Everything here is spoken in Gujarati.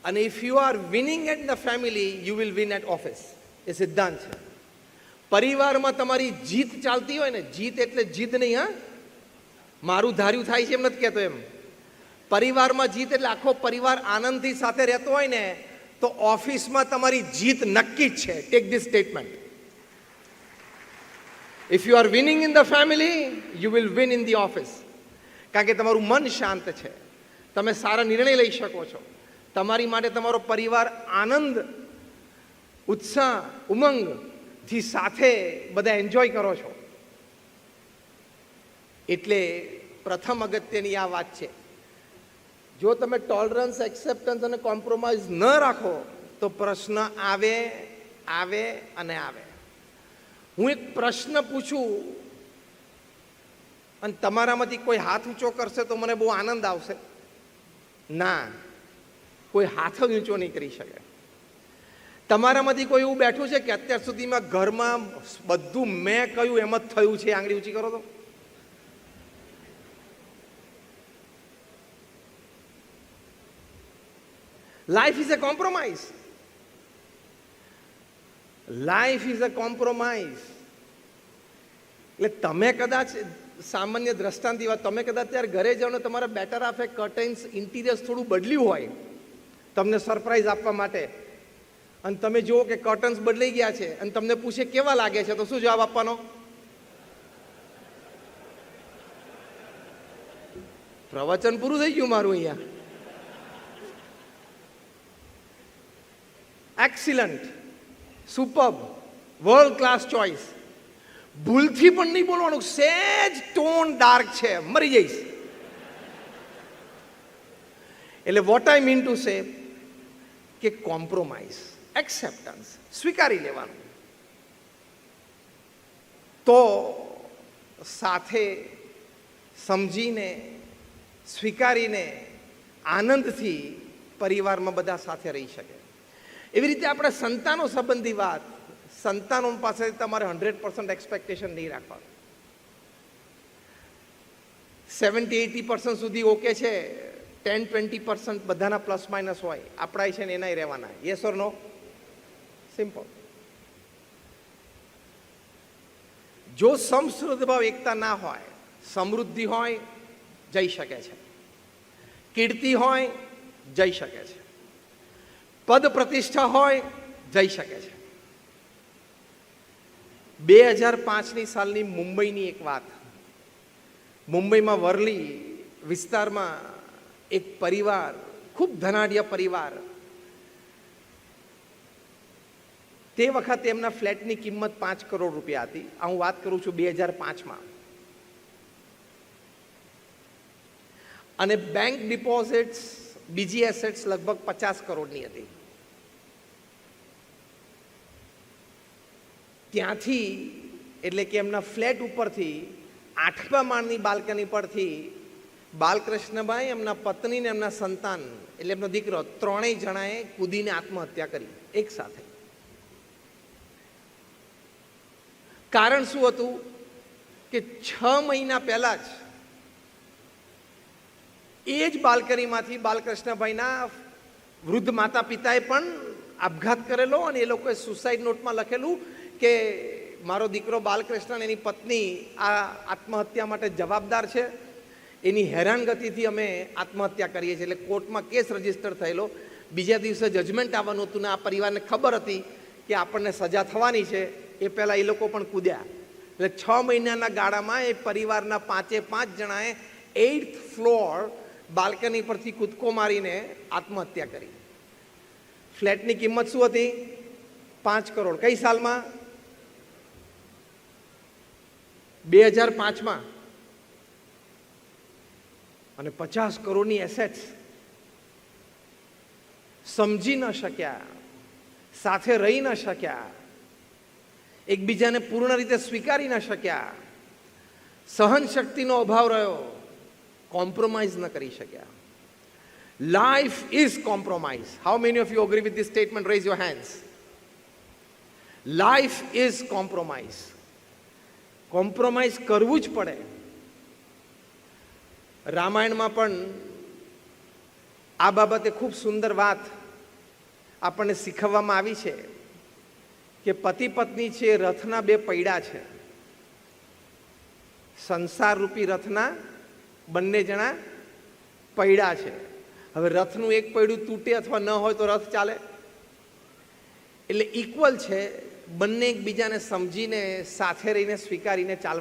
અને if you are winning at the family you will win at office. એ સિદ્ધાંત છે. પરિવારમાં તમારી જીત ચાલતી હોય ને, જીત એટલે જીદ નહીં, હા, મારું ધાર્યું થાય છે એમ નથી કહેતો, એમ પરિવારમાં જીત એટલે આખો પરિવાર આનંદથી સાથે રહેતો હોય ને, તો ઓફિસમાં તમારી જીત નક્કી જ છે. Take this statement. If you are winning in the family you will win in the office. કારણ કે તમારું મન શાંત છે, તમે સારા નિર્ણય લઈ શકો છો, તમારી માટે તમારો પરિવાર આનંદ, ઉત્સાહ, ઉમંગથી સાથે બધા એન્જોય કરો છો. એટલે પ્રથમ અગત્યની આ વાત છે. જો તમે ટોલરન્સ, એક્સેપ્ટન્સ અને કોમ્પ્રોમાઇઝ ન રાખો તો પ્રશ્ન આવે આવે અને આવે. હું એક પ્રશ્ન પૂછું અને તમારામાંથી કોઈ હાથ ઊંચો કરશે તો મને બહુ આનંદ આવશે. ના, કોઈ હાથ જ ઊંચો નહીં કરી શકે. તમારામાંથી કોઈ એવું બેઠું છે કે અત્યાર સુધીમાં ઘરમાં બધું મેં કહ્યું એમ જ થયું છે? આંગળી ઊંચી કરો તો. Life is a compromise. Life is a compromise. એટલે તમે કદાચ સામાન્ય દ્રષ્ટાંતની વાત, તમે કદાચ ત્યારે ઘરે જાઓ ને તમારા બેટર હાફે કર્ટન્સ, ઇન્ટિરિયર્સ થોડું બદલ્યું હોય તમને સરપ્રાઈઝ આપવા માટે, અને તમે જુઓ કે કર્ટન્સ બદલાઈ ગયા છે અને તમને પૂછે કેવા લાગે છે, તો શું જવાબ આપવાનો? પ્રવચન પૂરું થઈ ગયું મારું અહીંયા. Excellent, superb, world class choice. ભૂલથી પણ નહીં બોલવાનું, સેજ ટોન ડાર્ક છે, મરી જઈશ. એટલે what I mean to say કે કોમ્પ્રોમાઇઝ, એક્સેપ્ટન્સ, સ્વીકારી લેવાનું. તો સાથે સમજીને, સ્વીકારીને, આનંદથી પરિવારમાં બધા સાથે રહી શકે. એવી રીતે આપણે સંતાનો સંબંધી વાત, સંતાનો પાસે તમારે 100% એક્સપેક્ટેશન નહીં રાખવાનું. 70-80% સુધી ઓકે છે, 10-20% બધાના પ્લસ માઇનસ હોય, આપણા છે ને એના રહેવાના. Yes or no? સિમ્પલ. જો સમશ્રુત ભાવ, એકતા ના હોય, સમૃદ્ધિ હોય, જઈ શકે છે. કીર્તિ હોય, જઈ શકે છે. પદ પ્રતિષ્ઠા હોય, જઈ શકે છે. 2005ની સાલની મુંબઈની એક વાત. મુંબઈમાં વરલી વિસ્તારમાં એક પરિવાર, ખૂબ ધનાઢ્ય પરિવાર, તે વખતે એમના ફ્લેટની કિંમત 5 કરોડ રૂપિયા હતી. આ હું વાત કરું છું 2005માં. અને બેંક ડિપોઝિટ્સ, બીજી એસેટ્સ લગભગ 50 કરોડની હતી. ત્યાંથી, એટલે કે એમના ફ્લેટ ઉપરથી 8મા માળની બાલ્કની પરથી બાલકૃષ્ણભાઈ, એમના પત્ની ને એમના સંતાન, એટલે એમનો દીકરો, ત્રણેય જણાએ કૂદીને આત્મહત્યા કરી એક સાથે. કારણ શું હતું કે 6 મહિના પહેલા જ એ જ બાલ્કનીમાંથી બાલકૃષ્ણભાઈના વૃદ્ધ માતા પિતાએ પણ આપઘાત કરેલો, અને એ લોકોએ સુસાઇડ નોટમાં લખેલું કે મારો દીકરો બાલકૃષ્ણ, એની પત્ની આ આત્મહત્યા માટે જવાબદાર છે, એની હેરાનગતિથી અમે આત્મહત્યા કરીએ છીએ. એટલે કોર્ટમાં કેસ રજીસ્ટર થયેલો. બીજા દિવસે જજમેન્ટ આવવાનું હતું ને આ પરિવારને ખબર હતી કે આપણને સજા થવાની છે, એ પહેલાં એ લોકો પણ કૂદ્યા. એટલે 6 મહિનાના ગાળામાં એ પરિવારના 5 જણાએ 8th ફ્લોર બાલ્કની પરથી કૂદકો મારીને આત્મહત્યા કરી. ફ્લેટની કિંમત શું હતી? 5 કરોડ. કઈ સાલમાં? 2005માં. અને 50 કરોડની એસેટ્સ. સમજી ન શક્યા, સાથે રહી ન શક્યા, એકબીજાને પૂર્ણ રીતે સ્વીકારી ન શક્યા, સહન શક્તિનો અભાવ રહ્યો, કોમ્પ્રોમાઇઝ ન કરી શક્યા. Life is compromise. How many of you agree with this statement? Rays your hands. Life is compromise. Compromise કરવું જ પડે. રામાયણમાં પણ આ બાબતે ખૂબ સુંદર વાત આપણને શીખવવામાં આવી છે કે પતિ પત્ની છે રથના બે પૈડા છે. સંસાર રૂપી રથના બંને જણા પૈડા છે. હવે રથનું એક પૈડું તૂટે અથવા ન હોય તો રથ ચાલે? એટલે ઇક્વલ છે, બંને એકબીજાને સમજીને સાથે રહીને સ્વીકારીને ચાલવા.